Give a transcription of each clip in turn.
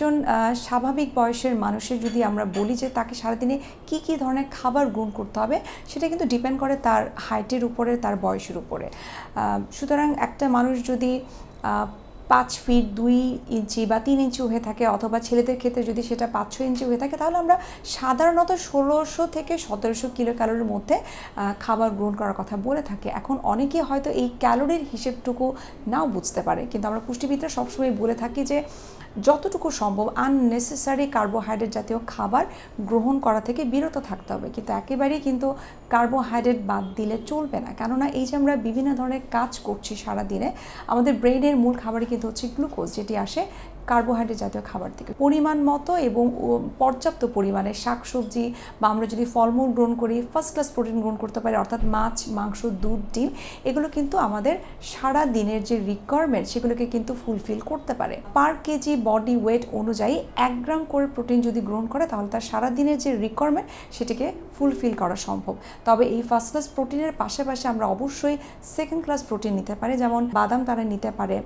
একজন স্বাভাবিক বয়সের মানুষের যদি আমরা বলি যে তাকে সারাদিনে কি ধরনের খাবার গ্রহণ করতে হবে, সেটা কিন্তু ডিপেন্ড করে তার হাইটের উপরে, তার বয়সের উপরে। সুতরাং একটা মানুষ যদি 5 ফিট 2 ইঞ্চি বা 3 ইঞ্চি হয়ে থাকে, অথবা ছেলেদের ক্ষেত্রে যদি সেটা 5-6 ইঞ্চি হয়ে থাকে, তাহলে আমরা সাধারণত 1600 থেকে 1700 কিলো ক্যালোরির মধ্যে খাবার গ্রহণ করার কথা বলে থাকি। এখন অনেকে হয়তো এই ক্যালোরির হিসেবটুকু নাও বুঝতে পারে, কিন্তু আমরা পুষ্টিবিদরা সবসময় বলে থাকি যে যতটুকু সম্ভব আননেসেসারি কার্বোহাইড্রেট জাতীয় খাবার গ্রহণ করা থেকে বিরত থাকতে হবে। কিন্তু একেবারেই কিন্তু কার্বোহাইড্রেট বাদ দিলে চলবে না, কেননা এই যে আমরা বিভিন্ন ধরনের কাজ করছি সারাদিনে, আমাদের ব্রেনের মূল খাবারই কিন্তু হচ্ছে গ্লুকোজ, যেটি আসে কার্বোহাইড্রেট জাতীয় খাবার থেকে। পরিমাণ মতো এবং পর্যাপ্ত পরিমাণে শাকসবজি বা আমরা যদি ফলমূল গ্রহণ করি, ফার্স্ট ক্লাস প্রোটিন গ্রহণ করতে পারি, অর্থাৎ মাছ, মাংস, দুধ, ডিম, এগুলো কিন্তু আমাদের সারা দিনের যে রিকোয়ারমেন্ট সেগুলোকে কিন্তু ফুলফিল করতে পারে। পার কেজি বডি ওয়েট অনুযায়ী 1 গ্রাম করে প্রোটিন যদি গ্রহণ করে, তাহলে তার সারা দিনের যে রিকোয়ারমেন্ট সেটিকে ফুলফিল করা সম্ভব। তবে এই ফার্স্ট ক্লাস প্রোটিনের পাশাপাশি আমরা অবশ্যই সেকেন্ড ক্লাস প্রোটিন নিতে পারি, যেমন বাদাম তারা নিতে পারে,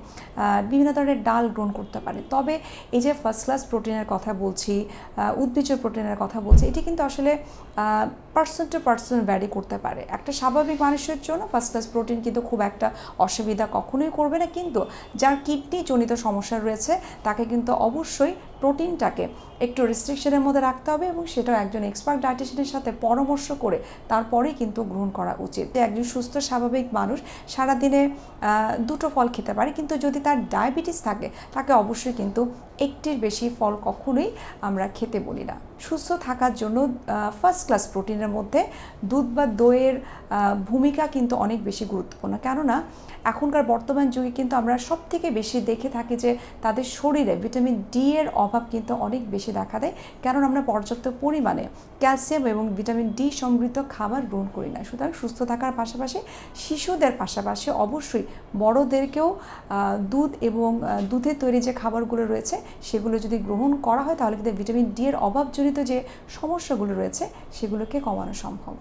বিভিন্ন ধরনের ডাল গ্রহণ করতে পারে। তবে এই যে ফার্স্ট ক্লাস প্রোটিনের কথা বলছি, উদ্ভিজ্জ প্রোটিনের কথা বলছি, এটি কিন্তু আসলে পার্সন টু পার্সন ভ্যারি করতে পারে। একটা স্বাভাবিক মানুষের জন্য ফার্স্ট ক্লাস প্রোটিন কিন্তু খুব একটা অসুবিধা কখনোই করবে না, কিন্তু যার কিডনি জনিত সমস্যা রয়েছে তাকে কিন্তু অবশ্যই প্রোটিনটাকে একটু রেস্ট্রিকশনের মধ্যে রাখতে হবে, এবং সেটাও একজন এক্সপার্ট ডায়েটিশিয়ানের সাথে পরামর্শ করে তারপরেই কিন্তু গ্রহণ করা উচিত। একজন সুস্থ স্বাভাবিক মানুষ সারাদিনে 2টো ফল খেতে পারে, কিন্তু যদি তার ডায়াবেটিস থাকে তাকে অবশ্যই কিন্তু 1টির বেশি ফল কখনোই আমরা খেতে বলি না। সুস্থ থাকার জন্য ফার্স্ট ক্লাস প্রোটিনের মধ্যে দুধ বা দইয়ের ভূমিকা কিন্তু অনেক বেশি গুরুত্বপূর্ণ, কেননা এখনকার বর্তমান যুগে কিন্তু আমরা সবথেকে বেশি দেখে থাকি যে তাদের শরীরে ভিটামিন ডি এর অভাব কিন্তু অনেক বেশি দেখা দেয়, কারণ আমরা পর্যাপ্ত পরিমাণে ক্যালসিয়াম এবং ভিটামিন ডি সমৃদ্ধ খাবার গ্রহণ করি না। সুতরাং সুস্থ থাকার পাশাপাশি শিশুদের পাশাপাশি অবশ্যই বড়দেরকেও দুধ এবং দুধের তৈরি যে খাবারগুলো রয়েছে সেগুলো যদি গ্রহণ করা হয়, তাহলে কিন্তু ভিটামিন ডি এর অভাবজনিত যে সমস্যাগুলো রয়েছে সেগুলোকে কমানো সম্ভব।